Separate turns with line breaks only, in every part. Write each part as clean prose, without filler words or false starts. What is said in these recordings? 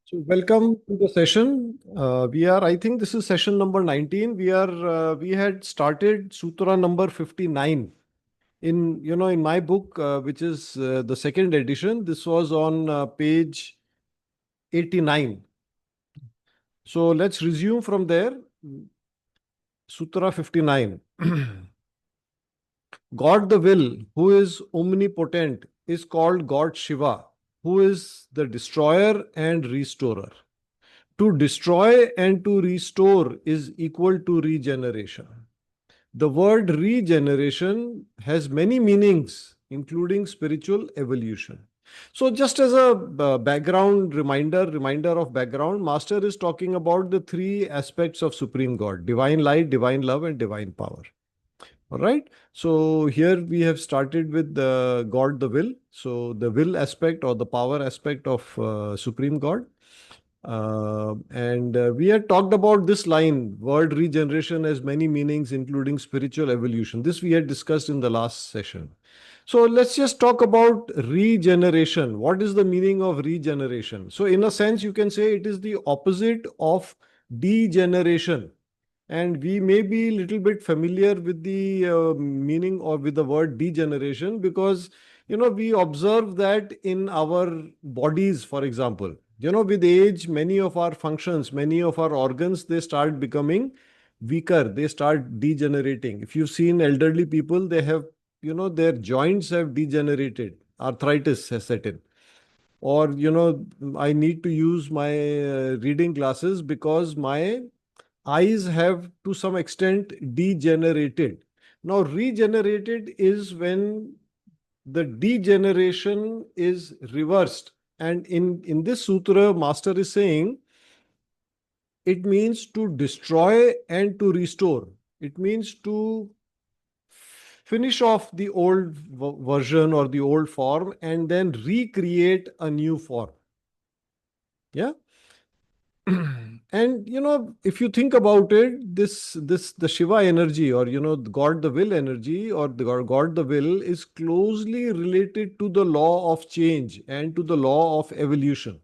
So welcome to the session. I think this is session number 19. We had started Sutra number 59 in my book, which is the second edition. This was on page 89. So let's resume from there. Sutra 59. God the will, who is omnipotent, is called God Shiva, who is the destroyer and restorer. To destroy and to restore is equal to regeneration. The word regeneration has many meanings, including spiritual evolution. So, just as a reminder of background, Master is talking about the three aspects of Supreme God: divine light, divine love, and divine power. All right. So here we have started with the God, the will. So the will aspect or the power aspect of Supreme God. And we had talked about this line, word regeneration has many meanings, including spiritual evolution. This we had discussed in the last session. So let's just talk about regeneration. What is the meaning of regeneration? So, in a sense, you can say it is the opposite of degeneration. And we may be a little bit familiar with the meaning or with the word degeneration because, we observe that in our bodies, for example. With age, many of our functions, many of our organs, they start becoming weaker. They start degenerating. If you've seen elderly people, they have, their joints have degenerated. Arthritis has set in. Or, I need to use my reading glasses because my eyes have to some extent degenerated. Now, regenerated is when the degeneration is reversed. And in this sutra, Master is saying it means to destroy and to restore. It means to finish off the old version or the old form and then recreate a new form. Yeah. And if you think about it, this the Shiva energy, or God the will energy, or the God the will, is closely related to the law of change and to the law of evolution.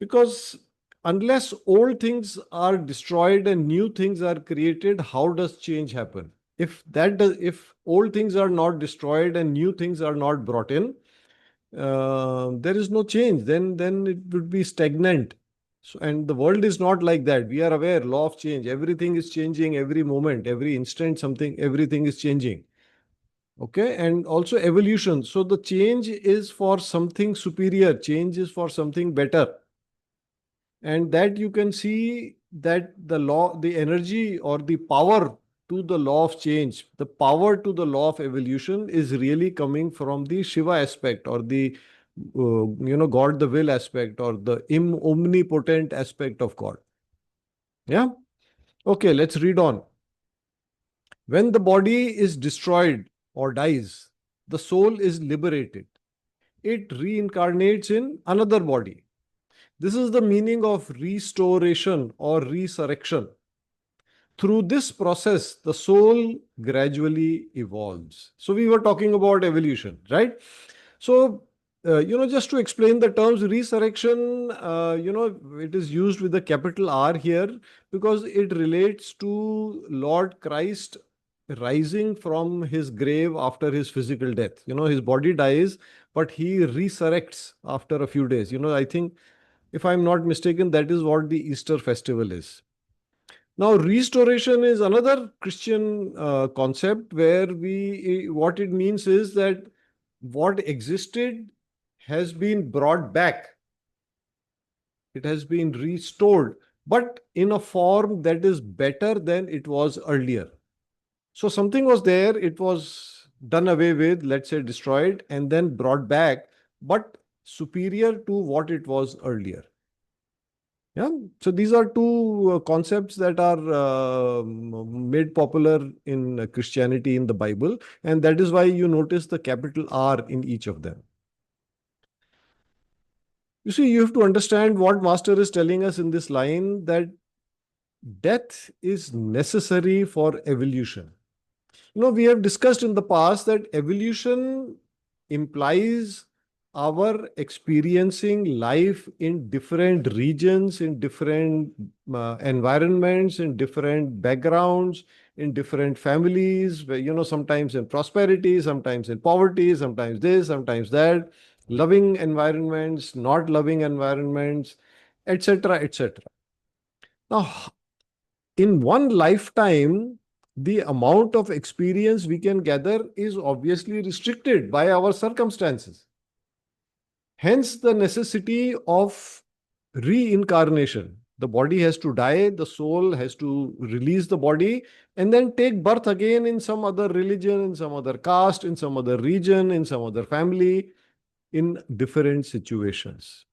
Because unless old things are destroyed and new things are created, how does change happen? If old things are not destroyed and new things are not brought in, there is no change. Then it would be stagnant. So, and the world is not like that. We are aware, law of change. Everything is changing every moment, every instant. Everything is changing. Okay, and also evolution. So the change is for something superior. Change is for something better, and that you can see that the energy or the power to the law of change, the power to the law of evolution is really coming from the Shiva aspect, or the God the will aspect, or the omnipotent aspect of God. Yeah. Okay, let's read on. When the body is destroyed or dies, the soul is liberated. It reincarnates in another body. This is the meaning of restoration or resurrection. Through this process, the soul gradually evolves. So, we were talking about evolution, right? So, just to explain the terms resurrection, it is used with the capital R here because it relates to Lord Christ rising from his grave after his physical death. His body dies, but he resurrects after a few days. I think, if I'm not mistaken, that is what the Easter festival is. Now, restoration is another Christian concept where what it means is that what existed has been brought back. It has been restored, but in a form that is better than it was earlier. So something was there, it was done away with, let's say destroyed, and then brought back, but superior to what it was earlier. Yeah. So these are two concepts that are made popular in Christianity in the Bible. And that is why you notice the capital R in each of them. You see, you have to understand what Master is telling us in this line, that death is necessary for evolution. We have discussed in the past that evolution implies our experiencing life in different regions, in different environments, in different backgrounds, in different families, where, sometimes in prosperity, sometimes in poverty, sometimes this, sometimes that, loving environments, not loving environments, etc., etc. Now, in one lifetime, the amount of experience we can gather is obviously restricted by our circumstances. Hence, the necessity of reincarnation. The body has to die, the soul has to release the body, and then take birth again in some other religion, in some other caste, in some other region, in some other family, in different situations.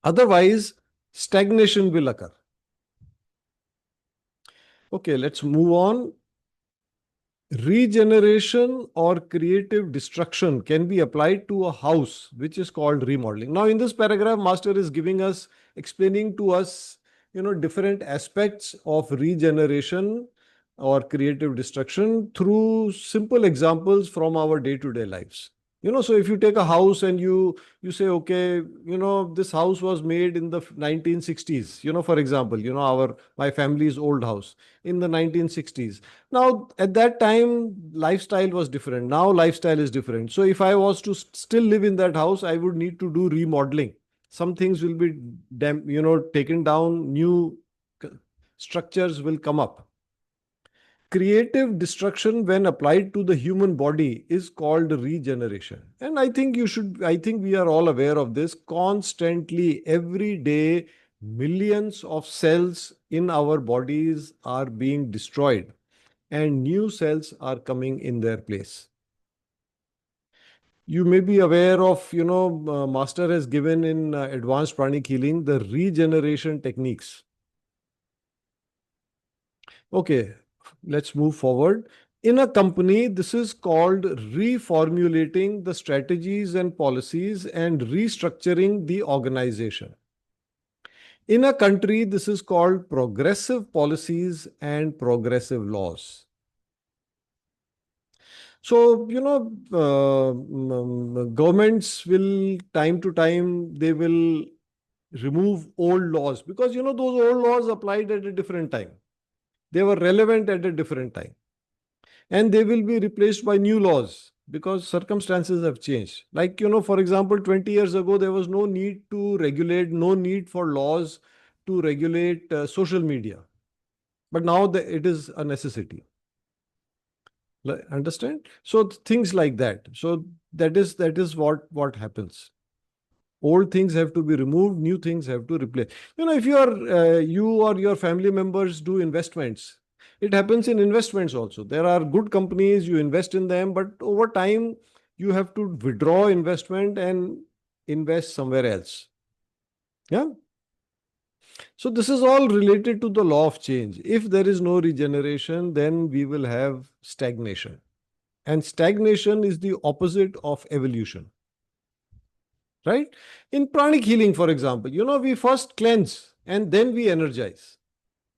Otherwise, stagnation will occur. Okay, let's move on. Regeneration or creative destruction can be applied to a house, which is called remodeling. Now, in this paragraph, Master is giving us, explaining to us, different aspects of regeneration or creative destruction through simple examples from our day-to-day lives. So if you take a house and you say, okay, this house was made in the 1960s, for example, our my family's old house in the 1960s. Now, at that time, lifestyle was different. Now, lifestyle is different. So, if I was to still live in that house, I would need to do remodeling. Some things will be, taken down, new structures will come up. Creative destruction, when applied to the human body, is called regeneration. And I think we are all aware of this. Constantly, every day, millions of cells in our bodies are being destroyed and new cells are coming in their place. You may be aware of, Master has given in Advanced Pranic Healing the regeneration techniques. Okay, let's move forward. In a company, this is called reformulating the strategies and policies and restructuring the organization. In a country, this is called progressive policies and progressive laws. So, governments will, time to time, they will remove old laws because, those old laws applied at a different time. They were relevant at a different time. And they will be replaced by new laws because circumstances have changed. Like, for example, 20 years ago, there was no need to regulate, no need for laws to regulate social media. But now it is a necessity. Understand? So things like that. So that is what happens. Old things have to be removed, new things have to replace. If you or your family members do investments, it happens in investments also. There are good companies, you invest in them, but over time you have to withdraw investment and invest somewhere else. Yeah. So this is all related to the law of change. If there is no regeneration, then we will have stagnation. And stagnation is the opposite of evolution. Right? In pranic healing, for example, we first cleanse and then we energize.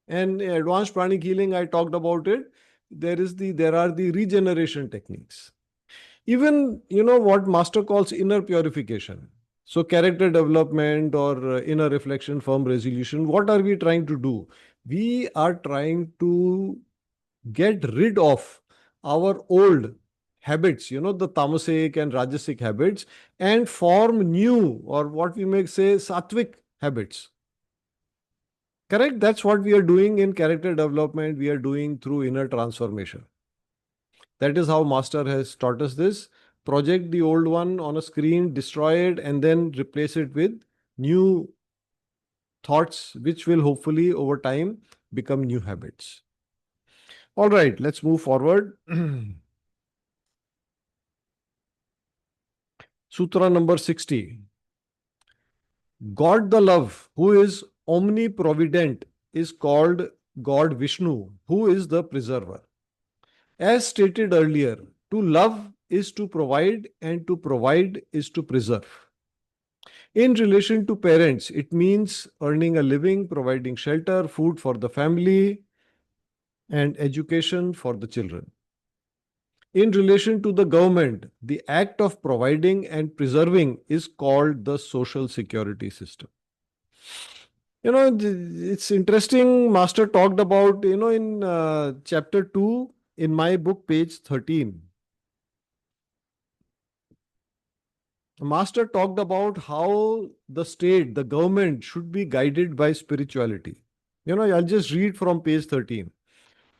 And in advanced pranic healing, I talked about it. There are the regeneration techniques. Even, what Master calls inner purification. So character development or inner reflection, firm resolution. What are we trying to do? We are trying to get rid of our old habits, the tamasic and rajasic habits, and form new, or what we may say, sattvic habits. Correct? That's what we are doing in character development. We are doing through inner transformation. That is how Master has taught us this. Project the old one on a screen, destroy it, and then replace it with new thoughts, which will hopefully over time become new habits. All right, let's move forward. Sutra number 60. God the love, who is omniprovident, is called God Vishnu, who is the preserver. As stated earlier, to love is to provide, and to provide is to preserve. In relation to parents, it means earning a living, providing shelter, food for the family, and education for the children. In relation to the government, the act of providing and preserving is called the social security system. It's interesting. Master talked about, in chapter 2 in my book, page 13. Master talked about how the state, the government should be guided by spirituality. I'll just read from page 13.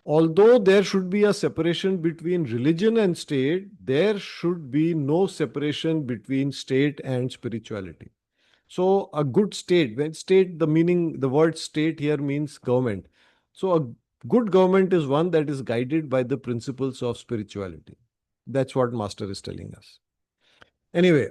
Although there should be a separation between religion and state, there should be no separation between state and spirituality. So, a good state, when state, the meaning, the word state here means government. So, a good government is one that is guided by the principles of spirituality. That's what Master is telling us. Anyway,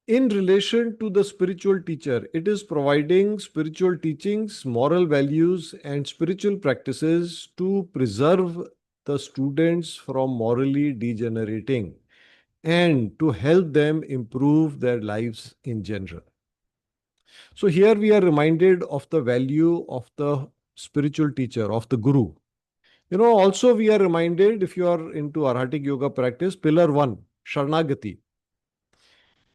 in relation to the spiritual teacher, it is providing spiritual teachings, moral values, and spiritual practices to preserve the students from morally degenerating and to help them improve their lives in general. So, here we are reminded of the value of the spiritual teacher, of the guru. Also we are reminded, if you are into Arhatic yoga practice, pillar 1, Sharnagati,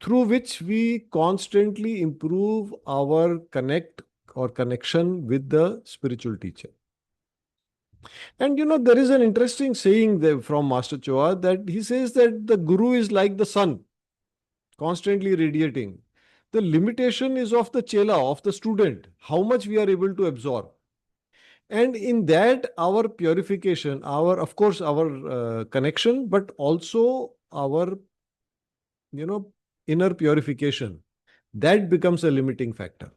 through which we constantly improve our connect or connection with the spiritual teacher. And there is an interesting saying there from Master Choa that he says that the guru is like the sun, constantly radiating. The limitation is of the chela, of the student, how much we are able to absorb. And in that, our purification, of course, our connection, but also our, you know, inner purification, that becomes a limiting factor.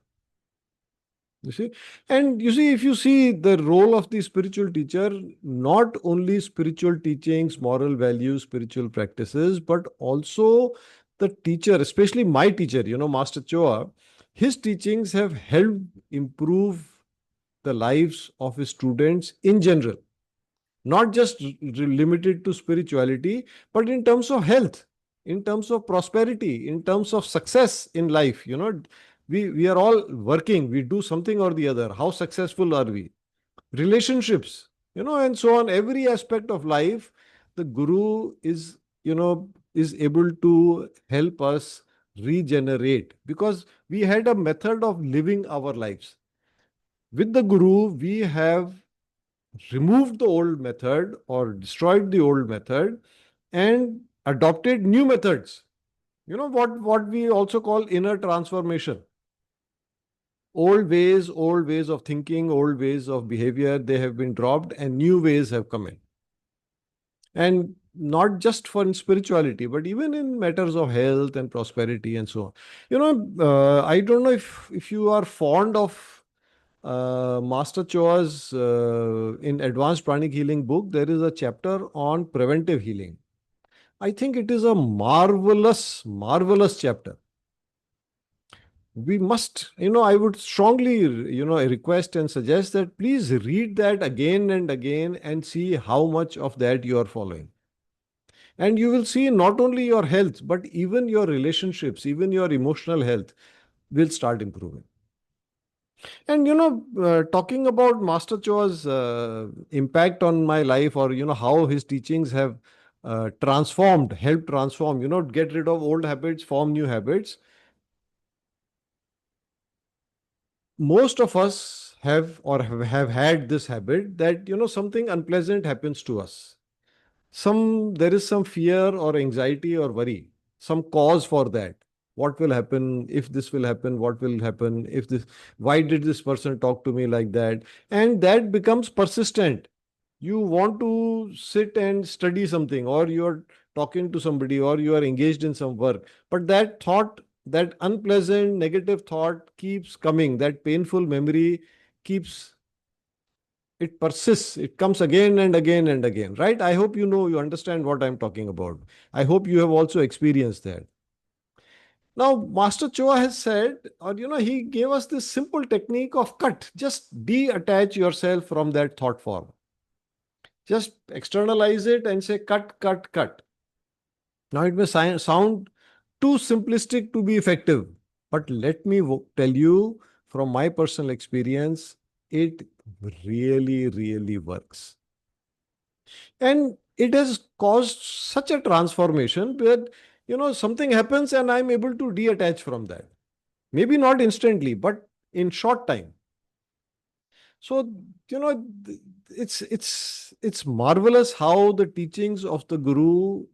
You see? And you see, if you see the role of the spiritual teacher, not only spiritual teachings, moral values, spiritual practices, but also the teacher, especially my teacher, Master Choa, his teachings have helped improve the lives of his students in general, not just limited to spirituality, but in terms of health, in terms of prosperity, in terms of success in life. We are all working, we do something or the other. How successful are we? Relationships, and so on. Every aspect of life, the guru is able to help us regenerate, because we had a method of living our lives. With the guru, we have removed the old method or destroyed the old method and adopted new methods. What we also call inner transformation. Old ways of thinking, old ways of behavior, they have been dropped and new ways have come in. And not just for spirituality, but even in matters of health and prosperity and so on. I don't know if you are fond of Master Choa's in Advanced Pranic Healing book, there is a chapter on preventive healing. I think it is a marvelous, marvelous chapter. We must, I would strongly, request and suggest that please read that again and again and see how much of that you are following. And you will see not only your health, but even your relationships, even your emotional health will start improving. And talking about Master Choa's impact on my life, or how his teachings have helped transform, get rid of old habits, form new habits. Most of us have or have had this habit that something unpleasant happens to us. There is some fear or anxiety or worry, some cause for that. What will happen if this will happen? What will happen if this? Why did this person talk to me like that? And that becomes persistent. You want to sit and study something, or you're talking to somebody, or you are engaged in some work, but that thought, that unpleasant negative thought keeps coming, that painful memory keeps, it persists, it comes again and again and again, right? I hope you understand what I'm talking about. I hope you have also experienced that. Now, Master Choa has said, or he gave us this simple technique of cut. Just detach yourself from that thought form. Just externalize it and say cut, cut, cut. Now, it may sound too simplistic to be effective, but let me tell you from my personal experience, it really, really works. And it has caused such a transformation that, something happens and I'm able to detach from that. Maybe not instantly, but in short time. So, it's marvelous how the teachings of the Guru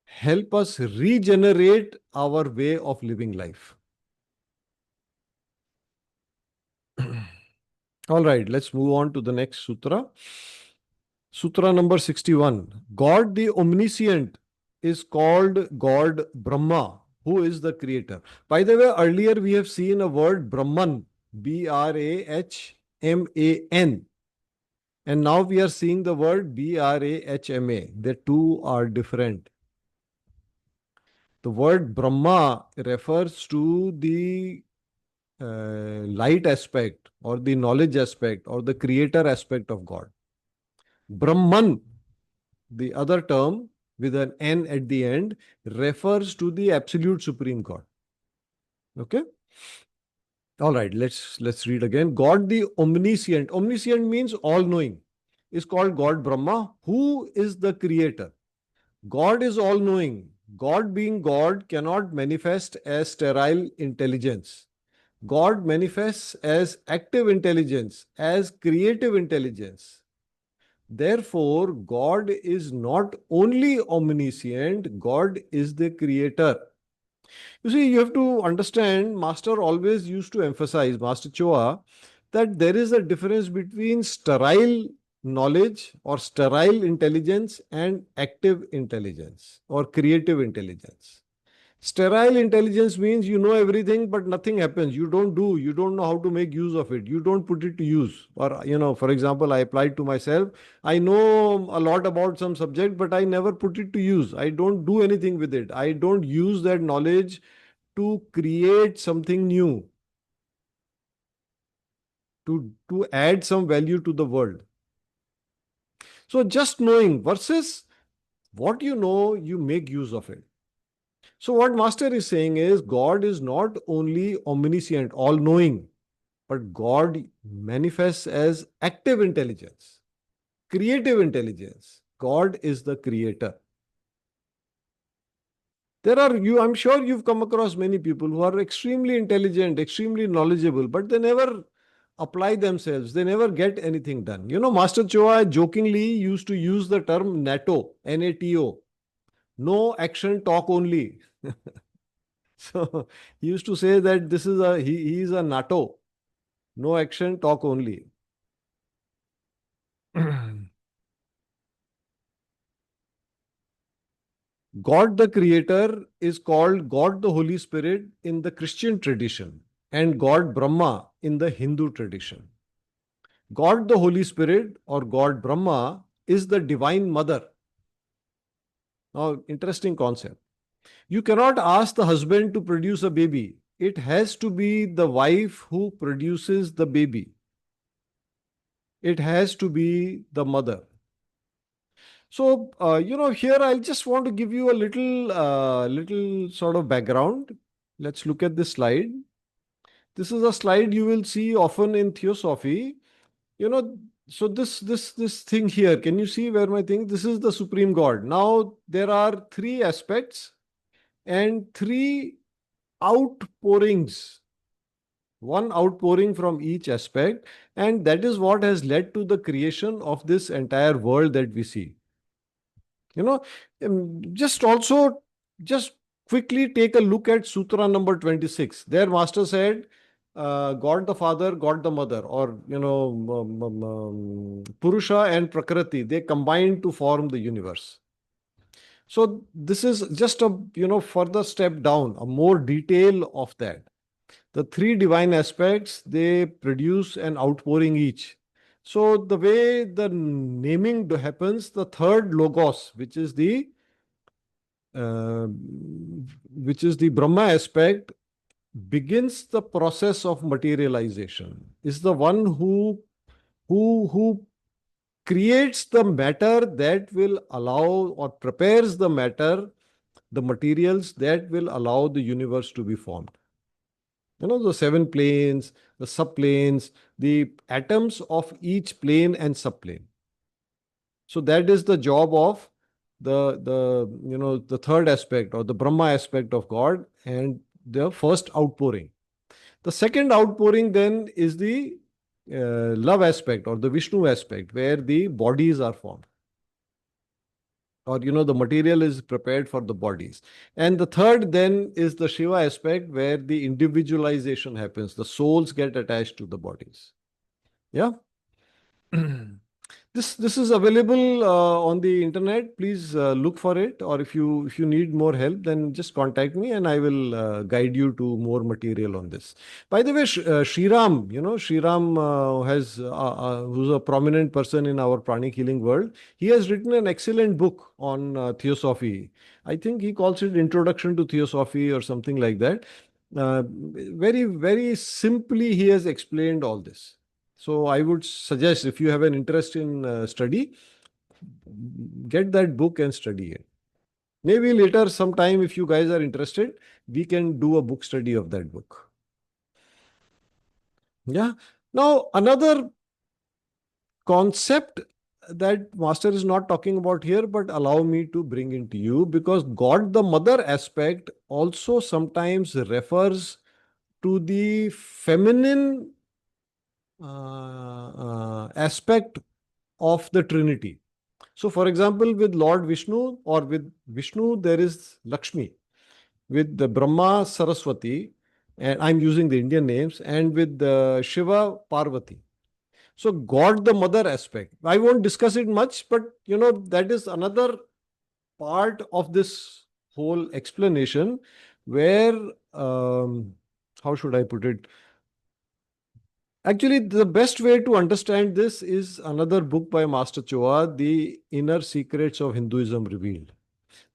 help us regenerate our way of living life. All right, let's move on to the next sutra. Sutra number 61. God the Omniscient is called God Brahma, who is the creator. By the way, earlier we have seen a word Brahman, Brahman. And now we are seeing the word Brahma. The two are different. The word Brahma refers to the light aspect or the knowledge aspect or the creator aspect of God. Brahman, the other term with an N at the end, refers to the absolute supreme God. Okay? All right, let's read again. God the omniscient. Omniscient means all knowing. Is called God Brahma, who is the creator. God is all knowing. God being God cannot manifest as sterile intelligence. God manifests as active intelligence, as creative intelligence. Therefore, God is not only omniscient, God is the creator. You see, you have to understand, Master always used to emphasize, Master Choa, that there is a difference between sterile knowledge or sterile intelligence and active intelligence or creative intelligence. Sterile intelligence means you know everything, but nothing happens. You don't know how to make use of it. You don't put it to use. Or, for example, I applied to myself. I know a lot about some subject, but I never put it to use. I don't do anything with it. I don't use that knowledge to create something new, to add some value to the world. So just knowing versus what you know, you make use of it. So what Master is saying is God is not only omniscient, all knowing, but God manifests as active intelligence, creative intelligence. God is the creator. I'm sure you've come across many people who are extremely intelligent, extremely knowledgeable, but they never apply themselves. They never get anything done. Master Choa jokingly used to use the term NATO, N-A-T-O, no action, talk only. So he used to say that he is a NATO, no action, talk only. God the Creator is called God the Holy Spirit in the Christian tradition and God Brahma in the Hindu tradition. God the Holy Spirit or God Brahma is the Divine Mother. Now, interesting concept. You cannot ask the husband to produce a baby. It has to be the wife who produces the baby. It has to be the mother. So, here I just want to give you a little sort of background. Let's look at this slide. This is a slide you will see often in Theosophy. You know, so this thing here, can you see where my thing? This is the Supreme God. Now, there are three aspects and three outpourings. One outpouring from each aspect, and that is what has led to the creation of this entire world that we see. You know, just also, just quickly take a look at Sutra number 26. Their master said, God the Father, God the Mother, or, Purusha and Prakriti, they combine to form the universe. So this is just a, further step down, a more detail of that. The three divine aspects, they produce an outpouring each. So the way the naming happens, the third logos, uh, which is the Brahma aspect, begins the process of materialization. Is the one who creates the matter that will allow or prepares the matter, the materials that will allow the universe to be formed. The seven planes, the subplanes, the atoms of each plane and subplane. So that is the job of the third aspect or the Brahma aspect of God and the first outpouring. The second outpouring then is the love aspect or the Vishnu aspect, where the bodies are formed, or the material is prepared for the bodies. And the third then is the Shiva aspect, where the individualization happens, the souls get attached to the bodies. Yeah. This is available on the internet. Please look for it, or if you need more help, then just contact me and I will guide you to more material on this. By the way, Shriram, Shriram has who's a prominent person in our pranic healing world. He has written an excellent book on theosophy. I think he calls it Introduction to Theosophy or something like that. Very, very simply, he has explained all this. So I would suggest, if you have an interest in study, get that book and study it. Maybe later, sometime, if you guys are interested, we can do a book study of that book. Yeah. Now, another concept that Master is not talking about here, but allow me to bring into you, because God the Mother aspect also sometimes refers to the feminine aspect of the Trinity. So, for example, with Lord Vishnu or with Vishnu, there is Lakshmi. With the Brahma, Saraswati, and I'm using the Indian names, and with Shiva, Parvati. So, God the Mother aspect. I won't discuss it much, but that is another part of this whole explanation where, how should I put it? Actually, the best way to understand this is another book by Master Choa, The Inner Secrets of Hinduism Revealed.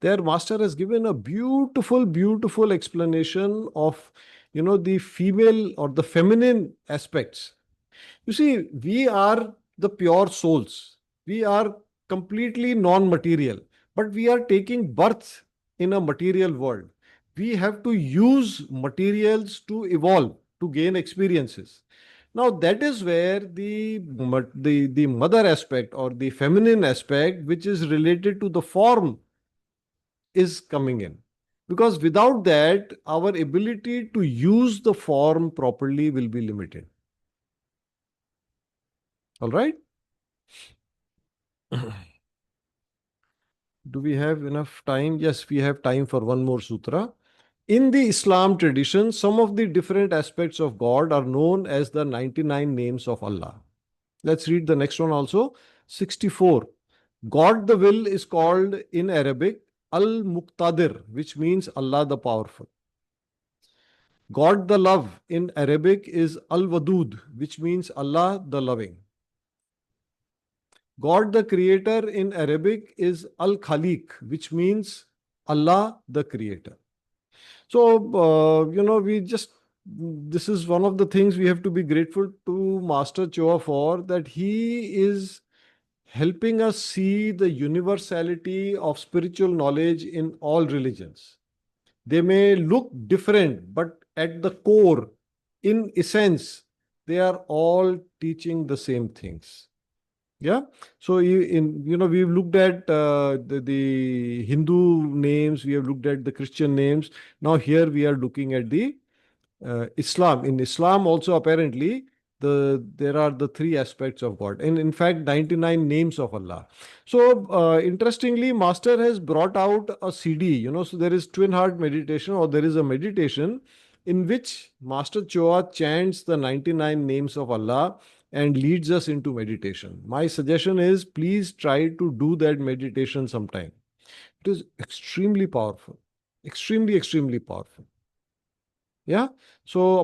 Their master has given a beautiful, beautiful explanation of, the female or the feminine aspects. You see, we are the pure souls. We are completely non-material, but we are taking birth in a material world. We have to use materials to evolve, to gain experiences. Now, that is where the mother aspect or the feminine aspect, which is related to the form, is coming in. Because without that, our ability to use the form properly will be limited. All right? Do we have enough time? Yes, we have time for one more sutra. In the Islam tradition, some of the different aspects of God are known as the 99 names of Allah. Let's read the next one also. 64. God the will is called in Arabic Al-Muqtadir, which means Allah the powerful. God the love in Arabic is Al-Wadud, which means Allah the loving. God the creator in Arabic is Al-Khaliq, which means Allah the creator. So, this is one of the things we have to be grateful to Master Choa for, that he is helping us see the universality of spiritual knowledge in all religions. They may look different, but at the core, in essence, they are all teaching the same things. Yeah. So we've looked at the Hindu names, we have looked at the Christian names. Now here we are looking at the Islam. In Islam also, apparently there are the three aspects of God, and in fact 99 names of Allah. So interestingly, Master has brought out a CD. So there is twin heart meditation, or there is a meditation in which Master Choa chants the 99 names of Allah and leads us into meditation. My suggestion is, please try to do that meditation sometime. It is extremely powerful, extremely, extremely powerful. Yeah. So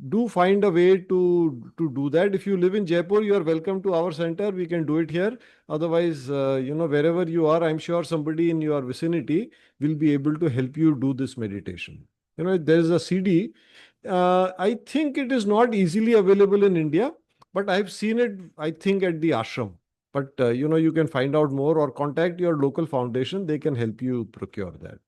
do find a way to do that. If you live in Jaipur, you are welcome to our center. We can do it here. Otherwise, wherever you are, I'm sure somebody in your vicinity will be able to help you do this meditation. There is a CD. I think it is not easily available in India, but I've seen it, I think, at the ashram. But you can find out more or contact your local foundation. They can help you procure that.